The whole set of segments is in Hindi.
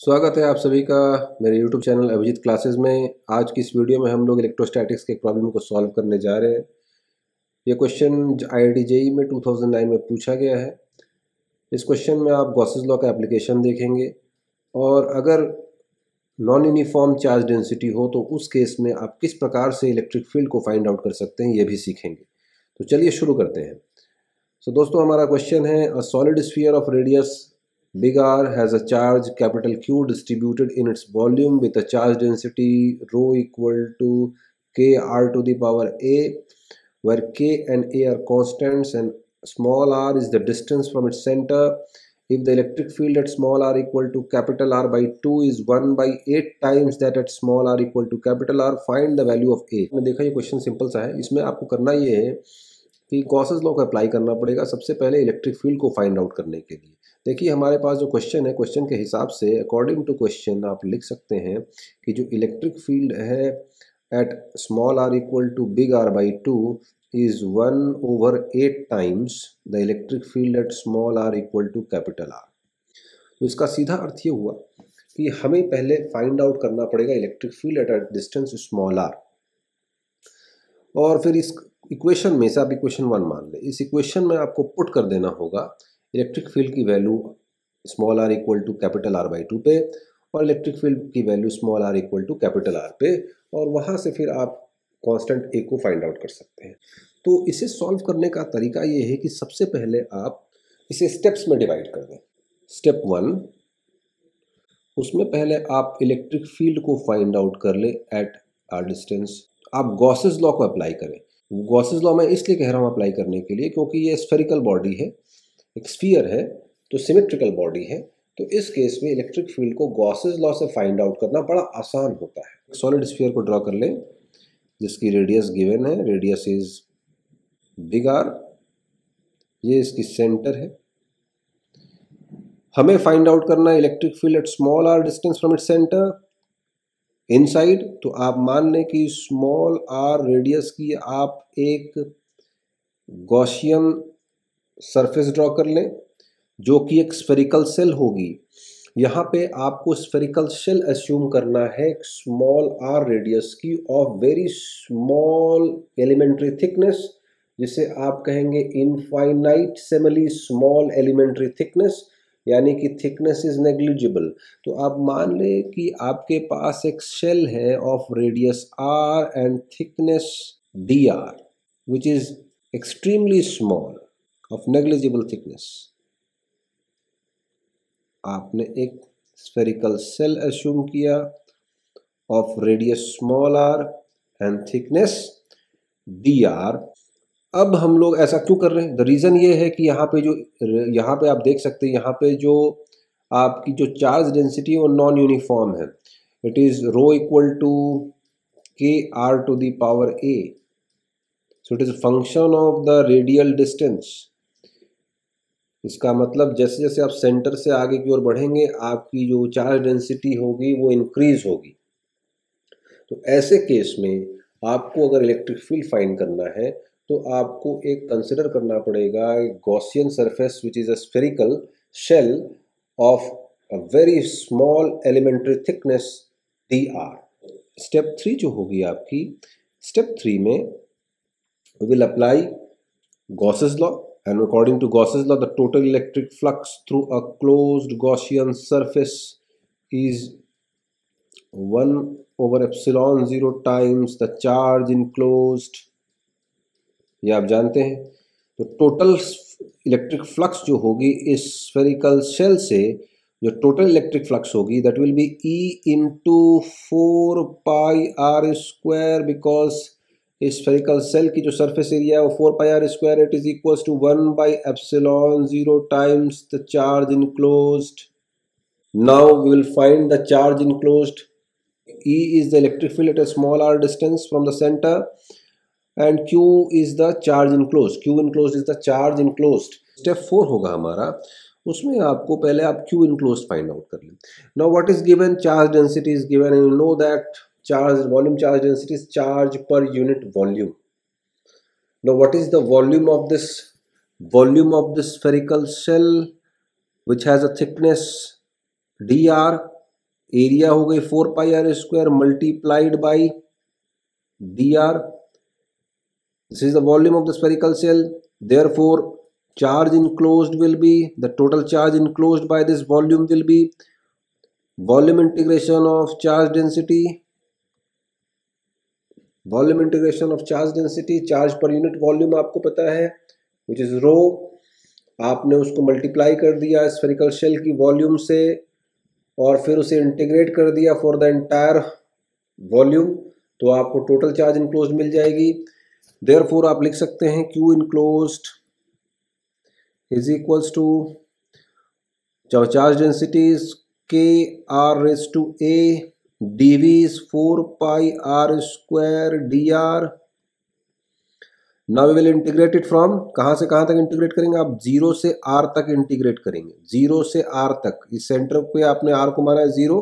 स्वागत है आप सभी का मेरे YouTube चैनल अभिजीत क्लासेस में। आज की इस वीडियो में हम लोग इलेक्ट्रोस्टैटिक्स के एक प्रॉब्लम को सॉल्व करने जा रहे हैं। ये क्वेश्चन IIT JEE में 2009 में पूछा गया है। इस क्वेश्चन में आप गॉसेस लॉ का एप्लीकेशन देखेंगे और अगर नॉन यूनिफॉर्म चार्ज डेंसिटी हो तो उस केस में आप किस प्रकार से इलेक्ट्रिक फील्ड को फाइंड आउट कर सकते हैं, ये भी सीखेंगे। तो चलिए शुरू करते हैं। दोस्तों हमारा क्वेश्चन है, a solid sphere of radius big R has a charge capital Q distributed in its volume with a charge density rho equal to k R to the power A, where k and A are constants and small r is the distance from its center. If the electric field at small r equal to capital R by 2 is 1 by 8 times that at small r equal to capital R, find the value of A। मैंने देखा ये क्वेश्चन सिंपल सा है। इसमें आपको करना ये है कि गॉसेस लॉ को अप्लाई करना पड़ेगा सबसे पहले इलेक्ट्रिक फील्ड को फाइंड आउट करने के लिए। देखिए हमारे पास जो क्वेश्चन है, क्वेश्चन के हिसाब से अकॉर्डिंग टू क्वेश्चन आप लिख सकते हैं कि जो इलेक्ट्रिक फील्ड है at small r equal to big R by 2 is 1/8 times the electric field at small r equal to capital R। तो इसका सीधा अर्थ ये हुआ कि हमें पहले फाइंड आउट करना पड़ेगा electric field at a distance small r, और फिर इस इक्वेशन में से आप इक्वेशन 1 मान लें। इस इक्वेशन में आपको पुट कर देना होगा इलेक्ट्रिक फील्ड की value small r equal to capital R by 2 पे और इलेक्ट्रिक फील्ड की value small r equal to capital R पे, और वहाँ से फिर आप कांस्टेंट A को फाइंड आउट कर सकते हैं। तो इसे सॉल्व करने का तरीका ये है कि सबसे पहले आप इसे स्टेप्स में डिवाइड कर दें। स्टेप 1, उसमें पहले आप इलेक्ट्रिक फील्ड को फाइंड आउट कर ले एट आर डिस्टेंस। आप गॉसेस लॉ को अप्लाई करें। गॉसेस लॉ मैं इसलिए कह रहा हूँ अप्लाई करने के लिए क्योंकि ये स्फेरिकल बॉडी है, एक स्फीयर है, तो सिमेट्रिकल बॉडी है। तो इस केस में इलेक्ट्रिक फील्ड को गॉसेस लॉ से फाइंड आउट करना बड़ा आसान होता है। सॉलिड स्फीयर को ड्रॉ कर लें जिसकी रेडियस गिवन है, रेडियस इज बिग R, ये इसकी सेंटर है। हमें फाइंड आउट करना है electric field at small r distance from its centre inside. तो आप मान लें कि स्मॉल r रेडियस की आप एक गॉसियन सरफेस ड्रॉ कर लें जो कि एक स्फेरिकल सेल होगी। यहाँ पे आपको स्फेरिकल सेल अस्यूम करना है स्मॉल r रेडियस की of very small elementary thickness, जिसे आप कहेंगे इनफाइनाइटेसिमली स्मॉल एलिमेंट्री थिकनेस, यानी कि थिकनेस इज नेग्लिजिबल। तो आप मान लें कि आपके पास एक शेल है of radius r and thickness dr which is extremely small of negligible thickness. आपने एक स्फेरिकल सेल अस्यूम किया of radius small r and thickness dr। अब हम लोग ऐसा क्यों कर रहे हैं? द रीज़न ये है कि यहाँ पे आप देख सकते हैं, यहाँ पे जो आपकी जो चार्ज डेंसिटी है वो नॉन यूनिफॉर्म है। It is rho equal to k R to the power A, so it is a function of the radial distance. इसका मतलब जैसे जैसे आप सेंटर से आगे की ओर बढ़ेंगे आपकी जो चार्ज डेंसिटी होगी वो इंक्रीज होगी। तो ऐसे केस में आपको अगर इलेक्ट्रिक फील्ड फाइंड करना है तो आपको एक कंसिडर करना पड़ेगा Gaussian surface which is a spherical shell of a very small elementary thickness dr। Step 3 जो होगी आपकी, स्टेप 3 में we will apply Gauss's law, and according to Gauss's law the total electric flux through a closed Gaussian surface is 1/epsilon 0 times the charge enclosed। ये आप जानते हैं। तो टोटल इलेक्ट्रिक फ्लक्स जो होगी इस स्फेरिकल शेल से, जो टोटल इलेक्ट्रिक फ्लक्स होगी that will be E into 4 pi r square, because इस स्फेरिकल सेल की जो सरफेस एरिया है वो 4 pi r square, it is equals to 1/epsilon 0 times the charge enclosed. Now we will find the charge enclosed. E is the electric field at a small r distance from the center and Q is the charge enclosed। Q enclosed is the charge enclosed। Step 4 होगा हमारा, उसमें आपको पहले आप Q enclosed फाइंड आउट कर लें। Now what is given? Charge density is given and you know that volume charge density is charge per unit volume। Now what is the volume of this spherical shell which has a thickness dr? Area हो गई 4 pi r square multiplied by D R. This is the volume of the spherical shell. Therefore, charge enclosed will be, the total charge enclosed by this volume will be volume integration of charge density. Volume integration of charge density, charge per unit volume आपको पता है, which is rho. आपने उसको मल्टीप्लाई कर दिया स्फेरिकल शेल की वॉल्यूम से और फिर उसे इंटीग्रेट कर दिया फॉर द एंटायर वॉल्यूम, तो आपको टोटल चार्ज इनक्लोज्ड मिल जाएगी. देयरफॉर आप लिख सकते हैं Q enclosed is equals to charge densities K R raise to A dV is 4 pi R square dr. Now we will integrate it from, कहाँ से कहाँ तक इंटीग्रेट करेंगे आप, 0 से R तक इंटीग्रेट करेंगे. 0 से R तक, इस सेंटर पे आपने R को माना है 0,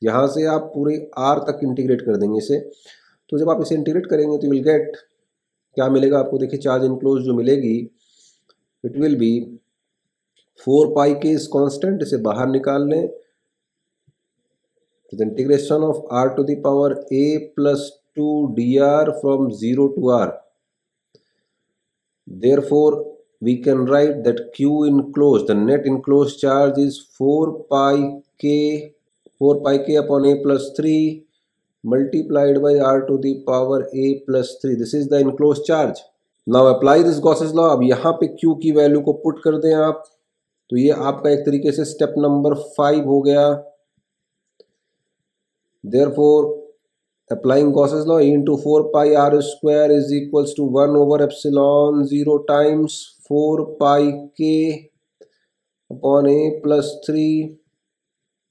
यहाँ से आप पूरे R तक इंटीग्रेट कर देंगे इसे. तो जब आप इसे इंटीग्रेट करेंगे तो विल गेट, क्या मिलेगा आपको, देखिए चार्ज इनक्लोज जो मिलेगी इट विल बी 4 पाई के इज कॉन्स्टेंट, इसे बाहर निकाल लें. तो integration of R to the power A plus 2 dr from 0 to R. Therefore, we can write that Q enclosed, the net enclosed charge is 4 pi k upon A plus 3 multiplied by R to the power A plus 3. This is the enclosed charge. Now apply this Gauss's law. अब यहाँ पे Q की वैल्यू को पुट कर दें आप, तो ये आपका एक तरीके से स्टेप नंबर 5 हो गया. Therefore, applying Gauss's law, E into 4 pi R square is equals to 1 over epsilon 0 times 4 pi k upon A plus 3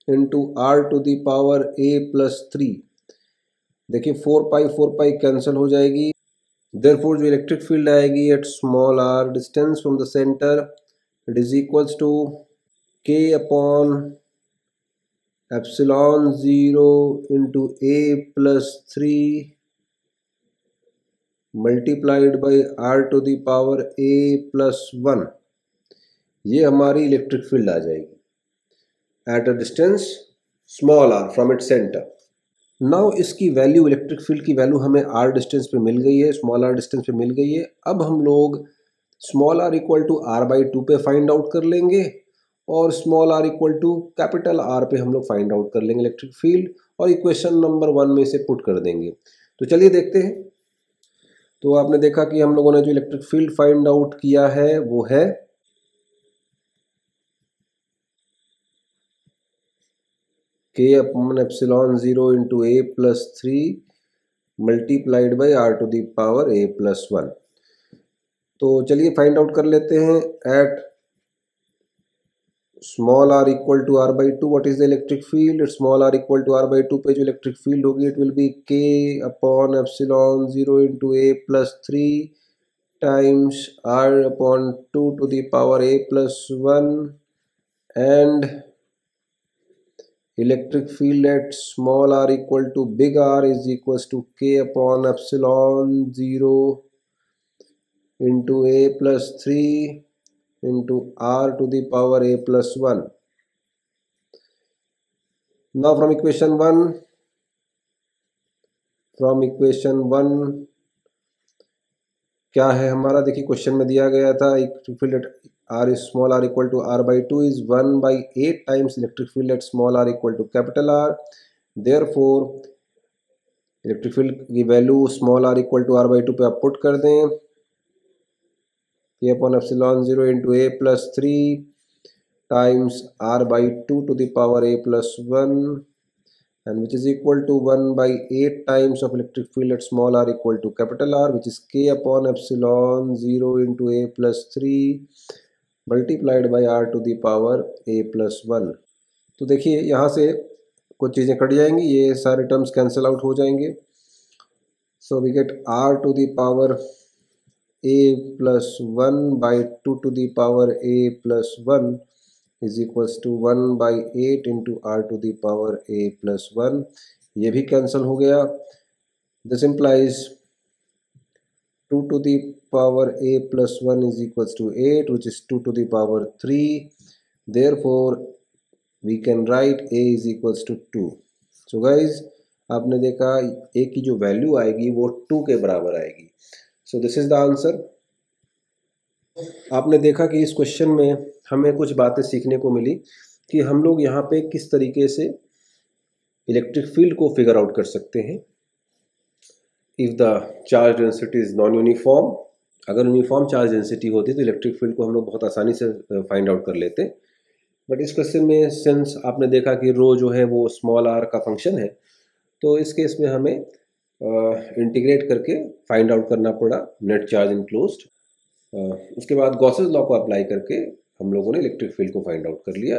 into R to the power A plus 3. देखिए 4 pi कैंसिल हो जाएगी. Therefore, जो इलेक्ट्रिक फील्ड आएगी at small r distance from the centre, it is equals to k upon epsilon 0 into A plus 3 multiplied by R to the power A plus 1. ये हमारी इलेक्ट्रिक फील्ड आ जाएगी at a distance small r from its centre. Now इसकी वैल्यू, इलेक्ट्रिक फील्ड की वैल्यू हमें r डिस्टेंस पे मिल गई है, स्मॉल r डिस्टेंस पे मिल गई है. अब हम लोग small r equal to r/2 पे फाइंड आउट कर लेंगे और small r equal to capital R पे हम लोग फाइंड आउट कर लेंगे इलेक्ट्रिक फील्ड और इक्वेशन नंबर 1 में इसे पुट कर देंगे. तो चलिए देखते हैं. तो आपने देखा कि हम लोगों ने जो इलेक्ट्रिक फील्ड फाइंड आउट किया है वो है k upon epsilon 0 into A plus 3 multiplied by R to the power A plus 1. तो चलिए फाइंड आउट कर लेते हैं. At small r equal to r/2 what is the electric field. Small r equal to r/2 पे जो इलेक्ट्रिक फील्ड होगी it will be k upon epsilon 0 into A plus 3 times r upon 2 to the power A plus 1 and electric field at small r equal to big R is equals to k upon epsilon 0 into A plus 3 into R to the power A plus 1. Now from equation 1 क्या है हमारा, देखिए क्वेश्चन में दिया गया था electric field eight r is small r equal to r/2 is 1/8 times electric field at small r equal to capital R. Therefore, electric field की value small r equal to r/2 पे आप पुट कर दें. k upon epsilon 0 into A plus 3 times r/2 to the power A plus 1 and which is equal to 1/8 times of electric field at small r equal to capital R, which is k upon epsilon 0 into A plus 3 multiplied by R to the power A plus 1. तो देखिए यहाँ से कुछ चीज़ें कट जाएंगी, ये सारे टर्म्स कैंसिल आउट हो जाएंगे. So we get R to the power A plus 1 by 2 to the power A plus 1 is equals to 1/8 into R to the power A plus 1. ये भी कैंसिल हो गया. This implies 2 to the power A plus 1 is equals to 8, which is 2 to the power 3. Therefore, we can write a is equals to 2। So guys आपने देखा a की जो वैल्यू आएगी वो 2 के बराबर आएगी। So this is the answer. आपने देखा कि इस क्वेश्चन में हमें कुछ बातें सीखने को मिली कि हम लोग यहाँ पे किस तरीके से इलेक्ट्रिक फील्ड को फिगर आउट कर सकते हैं। If the charge density is non uniform, अगर यूनिफॉर्म चार्ज डेंसिटी होती तो इलेक्ट्रिक फील्ड को हम लोग बहुत आसानी से फाइंड आउट कर लेते। बट इस क्वेश्चन में सिंस आपने देखा कि रो जो है वो स्मॉल आर का फंक्शन है, तो इस केस में हमें इंटीग्रेट करके फाइंड आउट करना पड़ा नेट चार्ज इनक्लोज्ड। उसके बाद गॉसेस लॉ को अप्लाई करके हम लोगों ने इलेक्ट्रिक फील्ड को फाइंड आउट कर लिया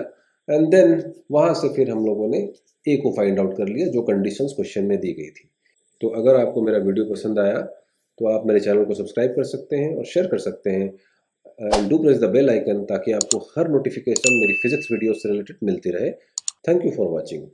एंड देन वहाँ से फिर हम लोगों ने ए को फाइंड आउट कर लिया जो कंडीशंस क्वेश्चन में दी गई थी। तो अगर आपको मेरा वीडियो पसंद आया तो आप मेरे चैनल को सब्सक्राइब कर सकते हैं और शेयर कर सकते हैं and do press the bell icon ताकि आपको हर नोटिफिकेशन मेरी फिजिक्स वीडियो से रिलेटेड मिलती रहे। Thank you for watching.